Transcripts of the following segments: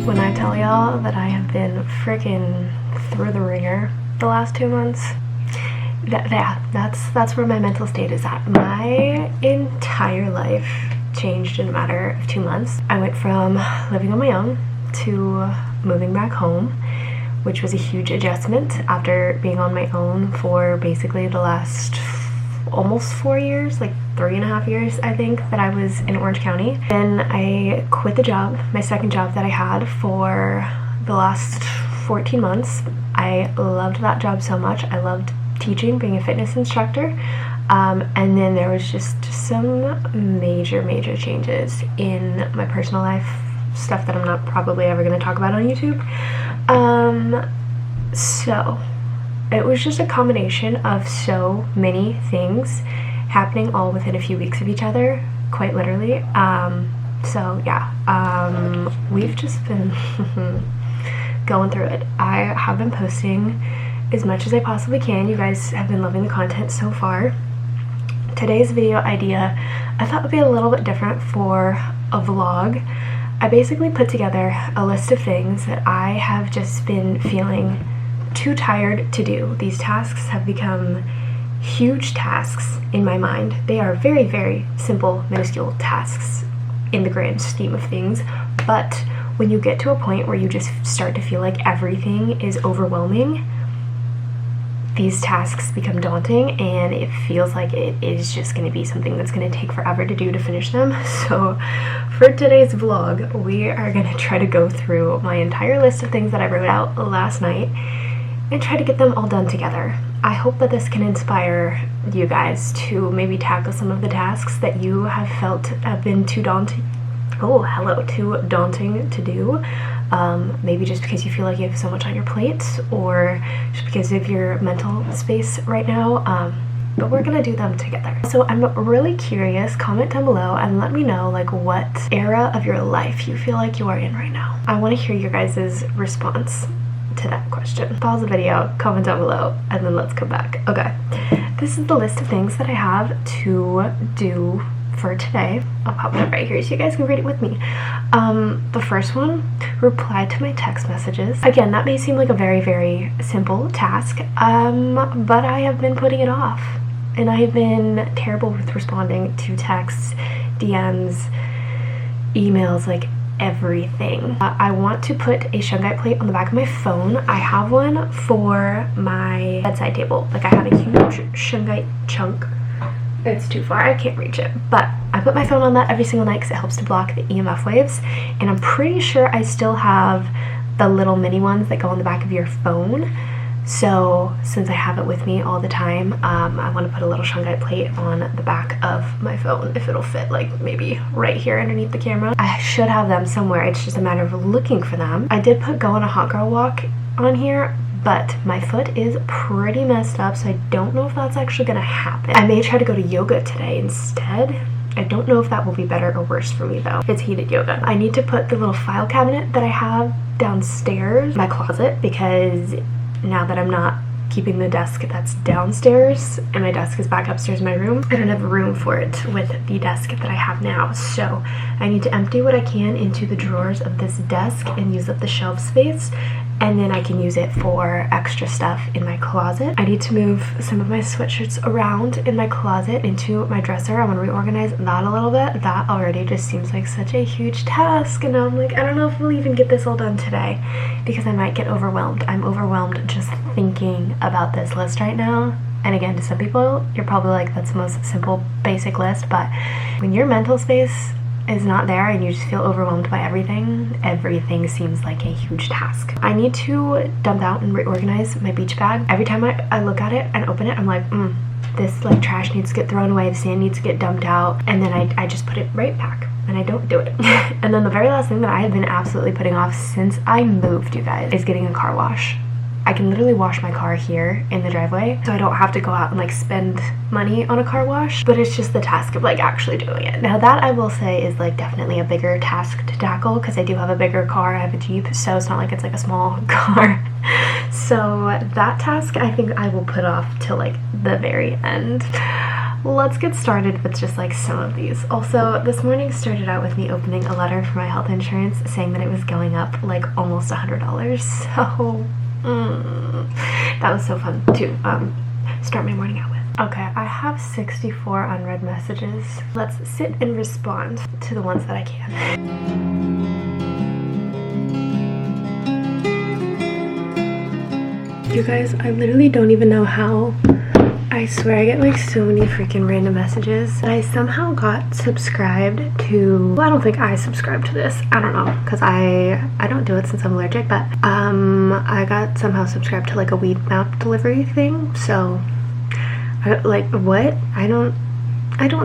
when I tell y'all that I have been freaking through the ringer the last 2 months. That's where my mental state is at. My entire life changed in a matter of 2 months. I went from living on my own to moving back home, which was a huge adjustment after being on my own for basically the last almost 4 years, like 3.5 years I think, that I was in Orange County. Then I quit the job, my second job that I had for the last 14 months. I loved that job so much. I loved teaching, being a fitness instructor. And then there was just some major changes in my personal life, stuff that I'm not probably ever going to talk about on YouTube. So it was just a combination of so many things happening all within a few weeks of each other, quite literally. So yeah, we've just been going through it. I have been posting as much as I possibly can. You guys have been loving the content so far. Today's video idea I thought would be a little bit different for a vlog. I basically put together a list of things that I have just been feeling too tired to do. These tasks have become huge tasks in my mind. They are very simple, minuscule tasks in the grand scheme of things, but when you get to a point where you just start to feel like everything is overwhelming, these tasks become daunting and it feels like it is just going to be something that's going to take forever to do to finish them. So for today's vlog, we are going to try to go through my entire list of things that I wrote out last night and try to get them all done together. I hope that this can inspire you guys to maybe tackle some of the tasks that you have felt have been too daunting. Oh, hello, too daunting to do. Maybe just because you feel like you have so much on your plate, or just because of your mental space right now. But we're gonna do them together. So I'm really curious, comment down below and let me know like what era of your life you feel like you are in right now. I want to hear your guys' response to that question. Pause the video, comment down below, and then let's come back. Okay, this is the list of things that I have to do for today. I'll pop it up right here so you guys can read it with me. The first one, reply to my text messages. Again, that may seem like a very simple task, but I have been putting it off, and I have been terrible with responding to texts, DMs, emails, like everything. I want to put a shungite plate on the back of my phone. I have one for my bedside table. Like I have a huge shungite chunk. It's too far, I can't reach it, but I put my phone on that every single night because it helps to block the EMF waves, and I'm pretty sure I still have the little mini ones that go on the back of your phone. So since I have it with me all the time, I want to put a little shungite plate on the back of my phone, if it'll fit, like maybe right here underneath the camera. I should have them somewhere, it's just a matter of looking for them. I did put go on a hot girl walk on here, but my foot is pretty messed up, so I don't know if that's actually gonna happen. I may try to go to yoga today instead. I don't know if that will be better or worse for me though. It's heated yoga. I need to put the little file cabinet that I have downstairs in my closet, because now that I'm not keeping the desk that's downstairs and my desk is back upstairs in my room, I don't have room for it with the desk that I have now. So I need to empty what I can into the drawers of this desk and use up the shelf space, and then I can use it for extra stuff in my closet. I need to move some of my sweatshirts around in my closet into my dresser. I want to reorganize that a little bit. That already just seems like such a huge task, and now I'm like, I don't know if we'll even get this all done today because I might get overwhelmed. I'm overwhelmed just thinking about this list right now. And again, to some people, you're probably like, that's the most simple, basic list, but when your mental space is not there and you just feel overwhelmed by everything seems like a huge task. I need to dump out and reorganize my beach bag. Every time I look at it and open it, I'm like, this like trash needs to get thrown away, the sand needs to get dumped out, and then I just put it right back and I don't do it. And then the very last thing that I have been absolutely putting off since I moved, you guys, is getting a car wash. I can literally wash my car here in the driveway, so I don't have to go out and like spend money on a car wash, but it's just the task of like actually doing it. Now that I will say is like definitely a bigger task to tackle, because I do have a bigger car, I have a Jeep, so it's not like it's like a small car. So that task I think I will put off till like the very end. let's get started with just like some of these. Also, this morning started out with me opening a letter for my health insurance saying that it was going up like almost $100. So that was so fun to start my morning out with. Okay, I have 64 unread messages. Let's sit and respond to the ones that I can. You guys, I literally don't even know how. I swear I get like so many freaking random messages. I somehow got subscribed to, well, I don't think I subscribed to this. I don't know, because I don't do it since I'm allergic, but I got somehow subscribed to like a weed map delivery thing. So like what? I don't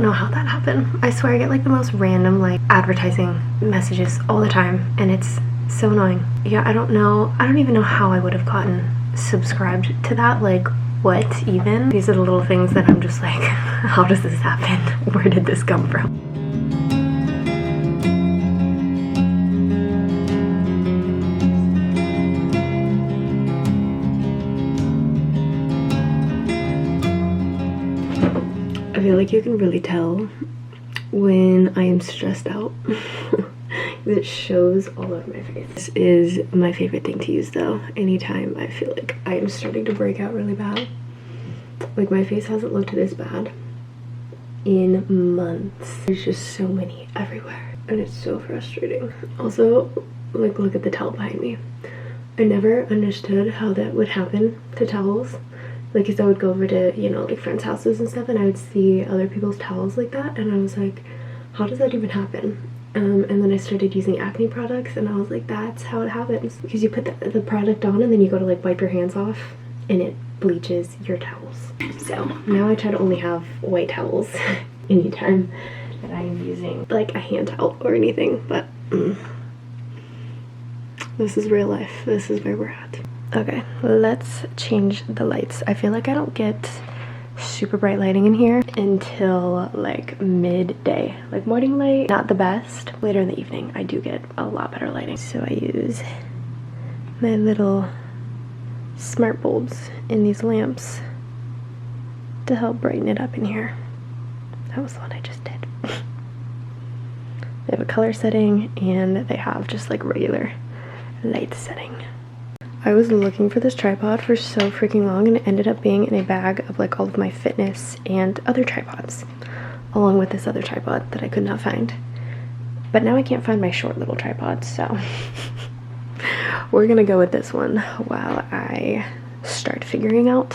know how that happened. I swear I get like the most random like advertising messages all the time, and it's so annoying. Yeah, I don't even know how I would have gotten subscribed to that. Like what even? These are the little things that I'm just like, how does this happen? Where did this come from? I feel like you can really tell when I am stressed out. It shows all over my face. This is my favorite thing to use though. Anytime I feel like I am starting to break out really bad. Like my face hasn't looked this bad in months. There's just so many everywhere and it's so frustrating. Also, like look at the towel behind me. I never understood how that would happen to towels. Like, cause I would go over to, you know, like friends' houses and stuff, and I would see other people's towels like that, and I was like, how does that even happen? And then I started using acne products, and I was like, that's how it happens. Because you put the product on, and then you go to like wipe your hands off, and it bleaches your towels. So now I try to only have white towels anytime that I am using like a hand towel or anything, but this is real life. This is where we're at. Okay, let's change the lights. I feel like I don't get super bright lighting in here until like midday. Like morning light, not the best. Later in the evening, I do get a lot better lighting. So I use my little smart bulbs in these lamps to help brighten it up in here. That was what I just did. They have a color setting and they have just like regular light setting. I was looking for this tripod for so freaking long, and it ended up being in a bag of like all of my fitness and other tripods, along with this other tripod that I could not find. But now I can't find my short little tripod, so we're gonna go with this one while I start figuring out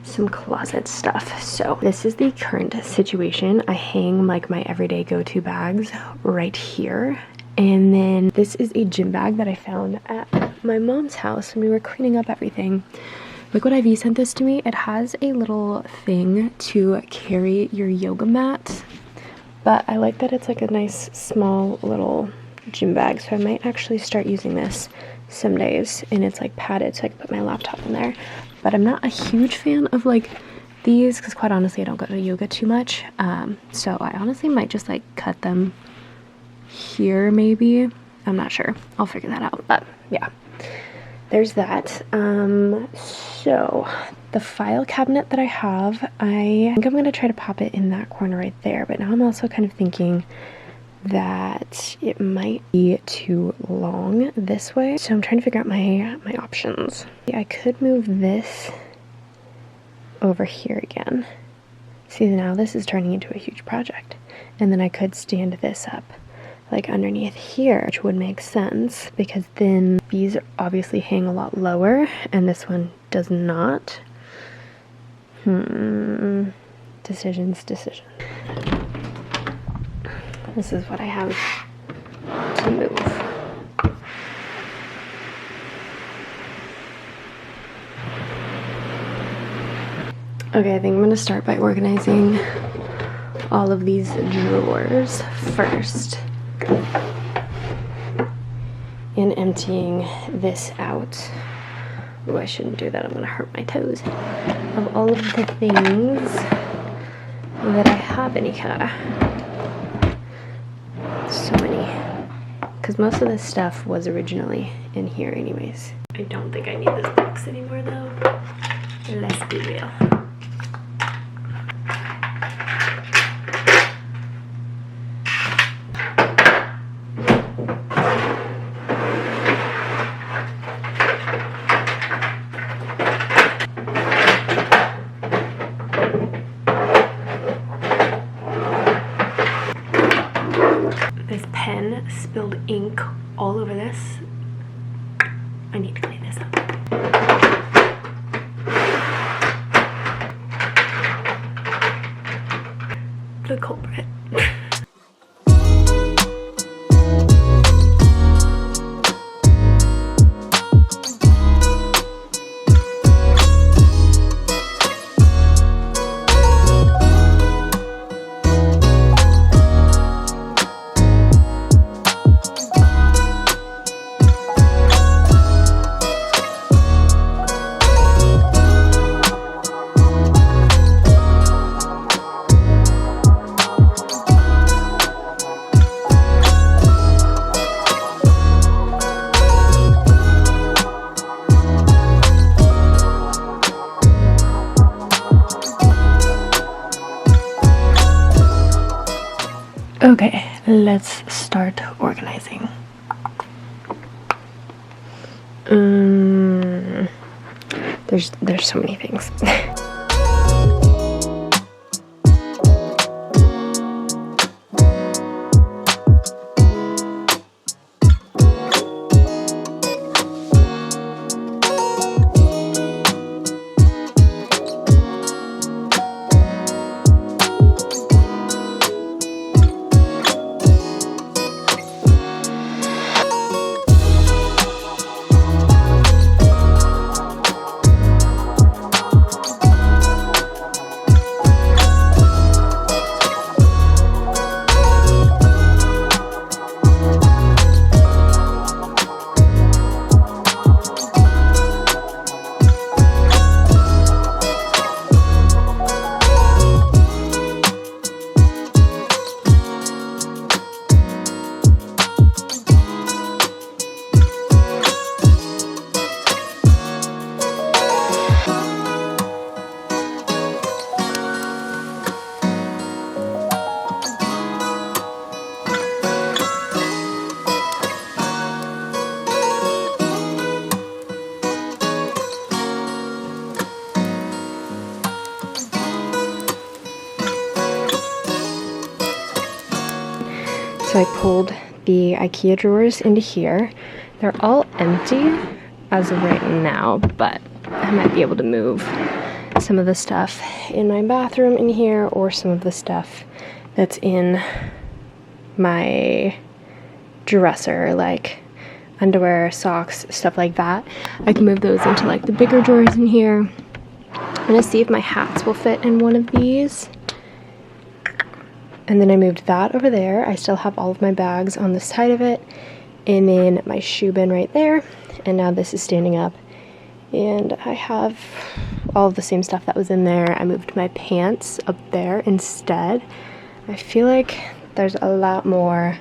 some closet stuff. So this is the current situation. I hang like my everyday go-to bags right here. And then this is a gym bag that I found at my mom's house when we were cleaning up everything. Liquid IV sent this to me. It has a little thing to carry your yoga mat, but I like that it's like a nice small little gym bag, so I might actually start using this some days. And it's like padded, so I can put my laptop in there. But I'm not a huge fan of like these because quite honestly I don't go to yoga too much, so I honestly might just like cut them here maybe. I'm not sure. I'll figure that out. But yeah, there's that. So the file cabinet that I have, I think I'm going to try to pop it in that corner right there. But now I'm also kind of thinking that it might be too long this way. So I'm trying to figure out my options. I could move this over here again. See, now this is turning into a huge project. And then I could stand this up like underneath here, which would make sense because then these obviously hang a lot lower and this one does not. Decisions. This is what I have to move. Okay, I think I'm gonna start by organizing all of these drawers first and emptying this out. Oh, I shouldn't do that. I'm gonna hurt my toes. Of all of the things that I have in here. So many. Because most of this stuff was originally in here anyways. I don't think I need this box anymore though. Let's be real. over this. I need to clean this up. The culprit. Okay, let's start organizing. There's so many things. So I pulled the IKEA drawers into here. They're all empty as of right now, but I might be able to move some of the stuff in my bathroom in here, or some of the stuff that's in my dresser, like underwear, socks, stuff like that. I can move those into like the bigger drawers in here. I'm gonna see if my hats will fit in one of these. And then I moved that over there. I still have all of my bags on the side of it, and then my shoe bin right there. And now this is standing up, and I have all of the same stuff that was in there. I moved my pants up there instead. I feel like there's a lot more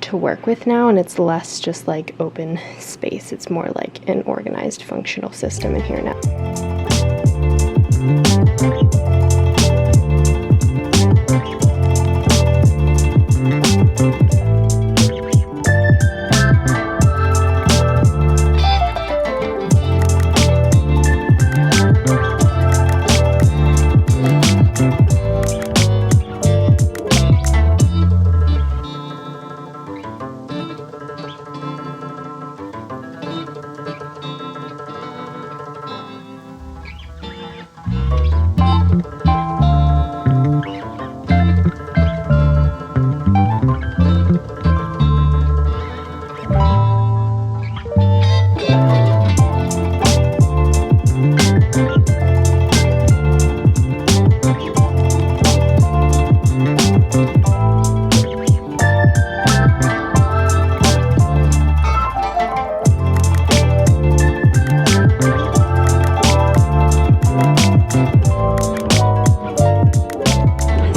to work with now, and it's less just like open space. It's more like an organized functional system in here now.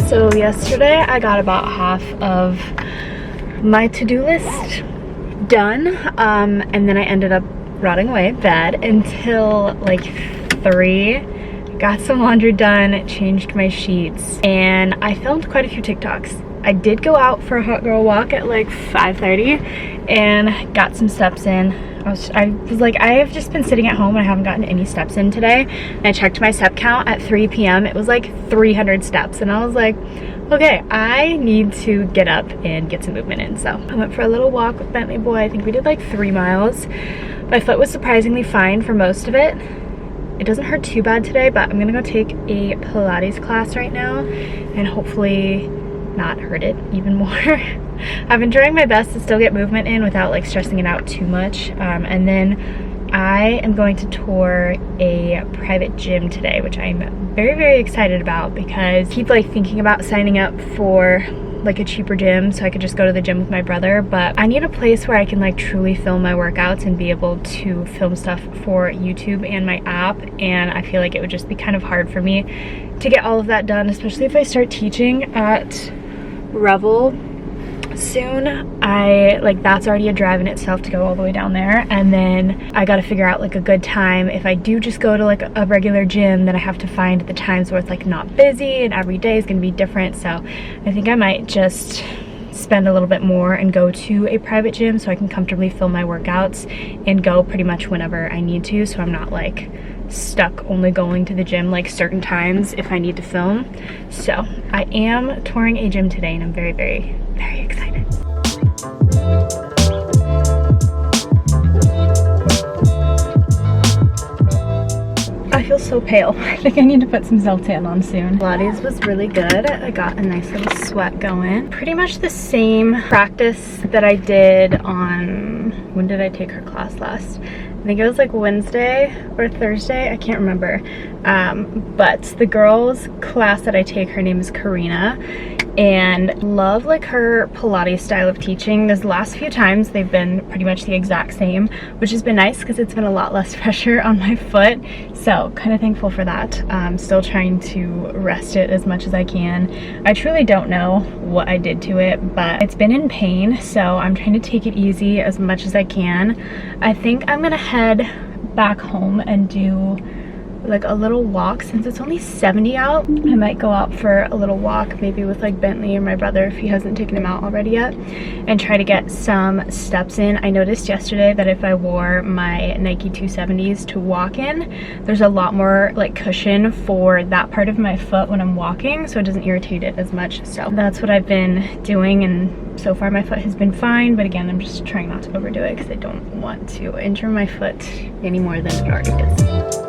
So yesterday I got about half of my to-do list done, and then I ended up rotting away in bed until like 3. Got some laundry done, changed my sheets, and I filmed quite a few TikToks. I did go out for a hot girl walk at like 5:30 and got some steps in. I was like, I have just been sitting at home and I haven't gotten any steps in today. And I checked my step count at 3 p.m. It was like 300 steps, and I was like, Okay, I need to get up and get some movement in. So I went for a little walk with Bentley Boy. I think we did like 3 miles. My foot was surprisingly fine for most of it. It doesn't hurt too bad today, but I'm gonna go take a Pilates class right now and hopefully not hurt it even more. I've been trying my best to still get movement in without like stressing it out too much. And then I am going to tour a private gym today, which I'm very, very excited about because I keep like thinking about signing up for like a cheaper gym so I could just go to the gym with my brother, but I need a place where I can like truly film my workouts and be able to film stuff for YouTube and my app, and I feel like it would just be kind of hard for me to get all of that done, especially if I start teaching at Revel soon. That's already a drive in itself to go all the way down there, and then I gotta figure out like a good time. If I do just go to like a regular gym, then I have to find the times where it's like not busy and every day is gonna be different. So I think I might just spend a little bit more and go to a private gym so I can comfortably film my workouts and go pretty much whenever I need to, so I'm not like stuck only going to the gym like certain times if I need to film. So I am touring a gym today and I'm very, very, very excited. I feel so pale. I think I need to put some Zoltan on soon. Pilates was really good. I got a nice little sweat going. Pretty much the same practice that I did on, when did I take her class last? I think it was like Wednesday or Thursday, I can't remember. But the girl's class that I take, her name is Karina, and love like her Pilates style of teaching. These last few times they've been pretty much the exact same, which has been nice because it's been a lot less pressure on my foot. So kind of thankful for that. I'm still trying to rest it as much as I can. I truly don't know what I did to it, but it's been in pain, so I'm trying to take it easy as much as I can. I think I'm gonna head back home and do like a little walk since it's only 70 out. I might go out for a little walk, maybe with like Bentley or my brother if he hasn't taken him out already yet, and try to get some steps in. I noticed yesterday that if I wore my Nike 270s to walk in, there's a lot more like cushion for that part of my foot when I'm walking, so it doesn't irritate it as much. So that's what I've been doing, and so far my foot has been fine, but again, I'm just trying not to overdo it because I don't want to injure my foot any more than it already is.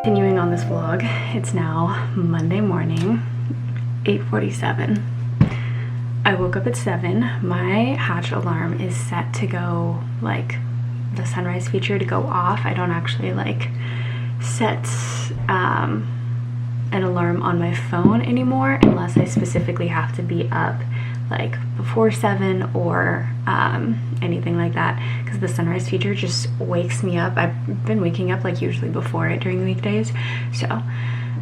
Continuing on this vlog, it's now Monday morning, 8:47. I woke up at 7. My Hatch alarm is set to go, like, the sunrise feature to go off. I don't actually, like, set an alarm on my phone anymore unless I specifically have to be up, like, before 7 or anything like that, because the sunrise feature just wakes me up. I've been waking up like usually before it during the weekdays, so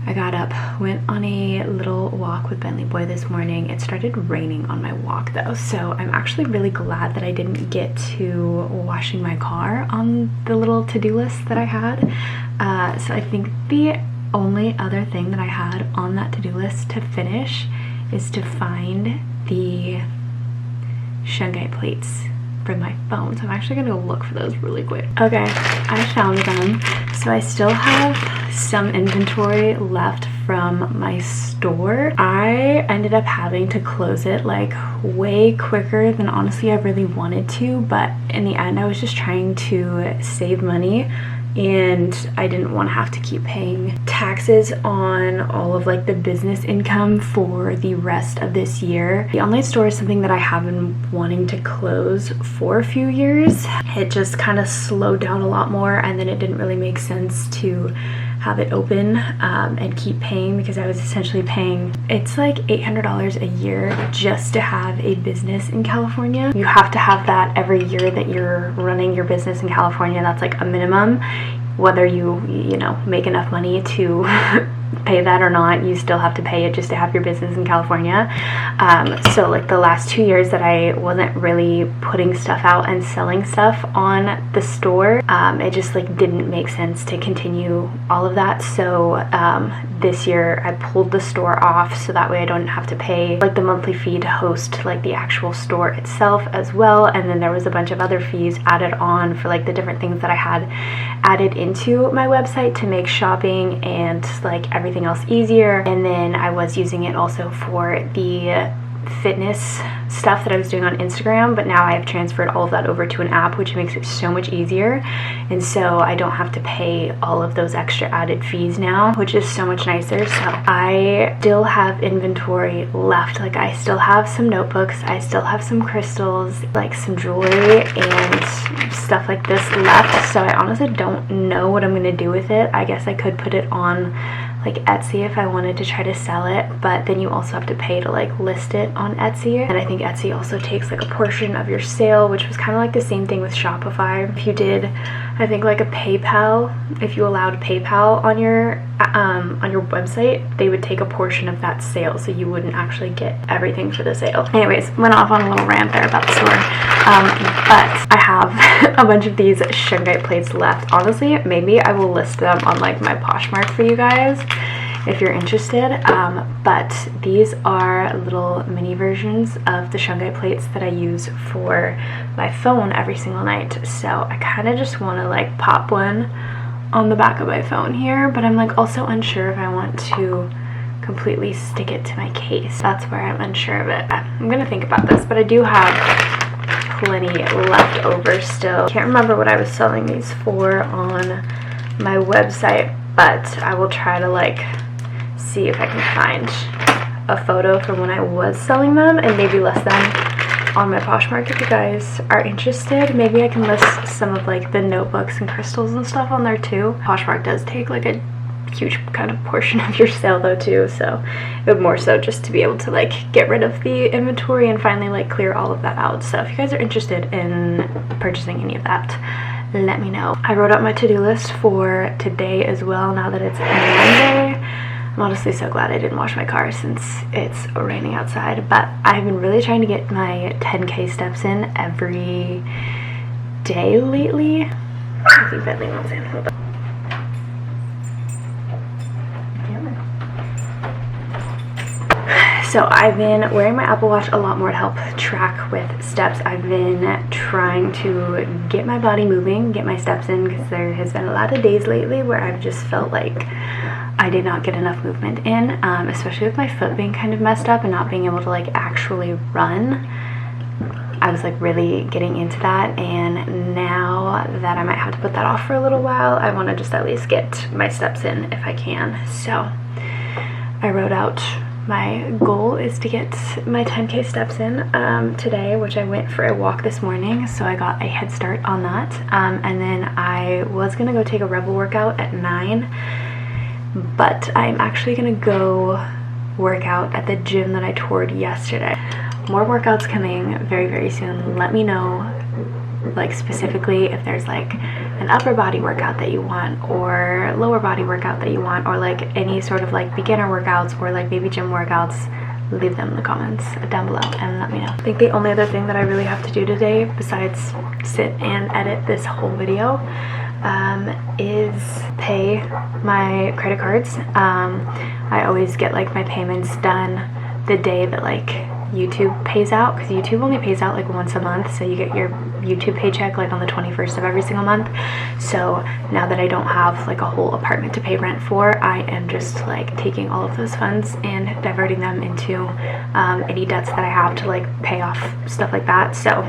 I got up, went on a little walk with Bentley Boy this morning. It started raining on my walk though, so I'm actually really glad that I didn't get to washing my car on the little to-do list that I had. So I think the only other thing that I had on that to-do list to finish is to find the shungite plates for my phone. So I'm actually gonna go look for those really quick. Okay, I found them. So I still have some inventory left from my store. I ended up having to close it like way quicker than honestly I really wanted to, but in the end I was just trying to save money, and I didn't want to have to keep paying taxes on all of like the business income for the rest of this year. The online store is something that I have been wanting to close for a few years. It just kind of slowed down a lot more, and then it didn't really make sense to have it open and keep paying, because I was essentially paying, it's like $800 a year just to have a business in California. You have to have that every year that you're running your business in California. That's like a minimum. Whether you know, make enough money to pay that or not, you still have to pay it just to have your business in California. So like the last 2 years that I wasn't really putting stuff out and selling stuff on the store, it just like didn't make sense to continue all of that. So this year I pulled the store off, so that way I don't have to pay like the monthly fee to host like the actual store itself as well. And then there was a bunch of other fees added on for like the different things that I had added into my website to make shopping and like everything else easier. And then I was using it also for the fitness stuff that I was doing on Instagram, but now I have transferred all of that over to an app, which makes it so much easier. And so I don't have to pay all of those extra added fees now, which is so much nicer. So I still have inventory left. Like I still have some notebooks, I still have some crystals, like some jewelry and stuff like this left. So I honestly don't know what I'm going to do with it. I guess I could put it on like Etsy if I wanted to try to sell it, but then you also have to pay to like list it on Etsy. And I think Etsy also takes like a portion of your sale, which was kind of like the same thing with Shopify. If you did, I think like a PayPal, if you allowed PayPal on your website, they would take a portion of that sale, so you wouldn't actually get everything for the sale. Anyways, went off on a little rant there about the store, but I have a bunch of these shungite plates left. Honestly, maybe I will list them on like my Poshmark for you guys if you're interested, but these are little mini versions of the shungite plates that I use for my phone every single night. So I kind of just want to like pop one on the back of my phone here, but I'm like also unsure if I want to completely stick it to my case. That's where I'm unsure of it. I'm gonna think about this, but I do have plenty left over still. Can't remember what I was selling these for on my website, but I will try to like see if I can find a photo from when I was selling them and maybe list them on my Poshmark if you guys are interested. Maybe I can list some of like the notebooks and crystals and stuff on there too. Poshmark does take like a huge kind of portion of your sale though too, so it would more so just to be able to like get rid of the inventory and finally like clear all of that out. So if you guys are interested in purchasing any of that, let me know. I wrote out my to-do list for today as well now that it's Monday. I'm honestly so glad I didn't wash my car since it's raining outside, but I've been really trying to get my 10K steps in every day lately. I think that thing wants in. Hold on. So I've been wearing my Apple Watch a lot more to help track with steps. I've been trying to get my body moving, get my steps in, because there has been a lot of days lately where I've just felt like I did not get enough movement in, especially with my foot being kind of messed up and not being able to like actually run. I was like really getting into that, and now that I might have to put that off for a little while, I want to just at least get my steps in if I can. So I wrote out my goal is to get my 10K steps in today, which I went for a walk this morning, so I got a head start on that. And then I was gonna go take a rebel workout at 9, but I'm actually gonna go work out at the gym that I toured yesterday. More workouts coming very, very soon. Let me know like specifically if there's like an upper body workout that you want or lower body workout that you want, or like any sort of like beginner workouts or like maybe gym workouts. Leave them in the comments down below and let me know. I think the only other thing that I really have to do today besides sit and edit this whole video is pay my credit cards. I always get like my payments done the day that like YouTube pays out, because YouTube only pays out like once a month, so you get your YouTube paycheck like on the 21st of every single month. So now that I don't have like a whole apartment to pay rent for, I am just like taking all of those funds and diverting them into any debts that I have to like pay off stuff like that. So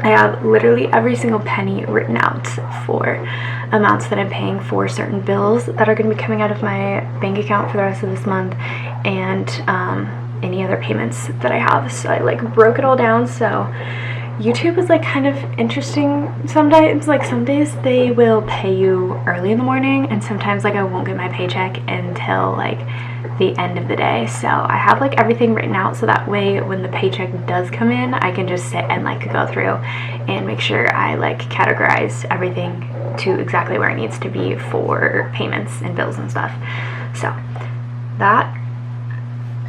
I have literally every single penny written out for amounts that I'm paying for certain bills that are going to be coming out of my bank account for the rest of this month, and any other payments that I have. So I like broke it all down, so YouTube is like kind of interesting sometimes. Like some days they will pay you early in the morning, and sometimes like I won't get my paycheck until like the end of the day. So I have like everything written out so that way when the paycheck does come in, I can just sit and like go through and make sure I like categorize everything to exactly where it needs to be for payments and bills and stuff. So that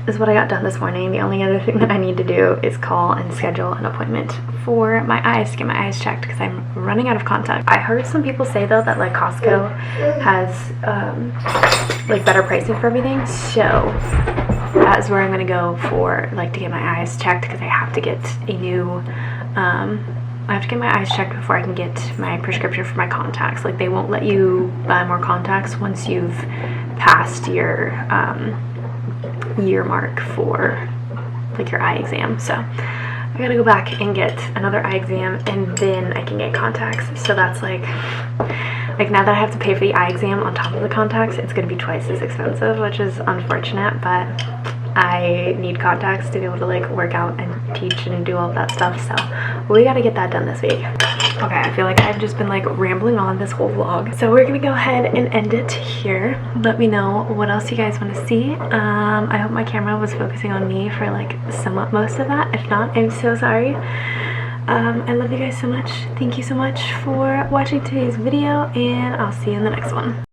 is what I got done this morning. The only other thing that I need to do is call and schedule an appointment for my eyes to get my eyes checked because I'm running out of contact. I heard some people say though that like Costco has like better pricing for everything, so that is where I'm gonna go for like to get my eyes checked because I have to get a new I have to get my eyes checked before I can get my prescription for my contacts. Like they won't let you buy more contacts once you've passed your year mark for like your eye exam. So I gotta go back and get another eye exam and then I can get contacts. So that's like now that I have to pay for the eye exam on top of the contacts, it's gonna be twice as expensive, which is unfortunate, but I need contacts to be able to like work out and teach and do all of that stuff. So we gotta get that done this week. Okay, I feel like I've just been like rambling on this whole vlog, so we're gonna go ahead and end it here. Let me know what else you guys want to see. I hope my camera was focusing on me for like somewhat most of that. If not, I'm so sorry. I love you guys so much. Thank you so much for watching today's video, and I'll see you in the next one.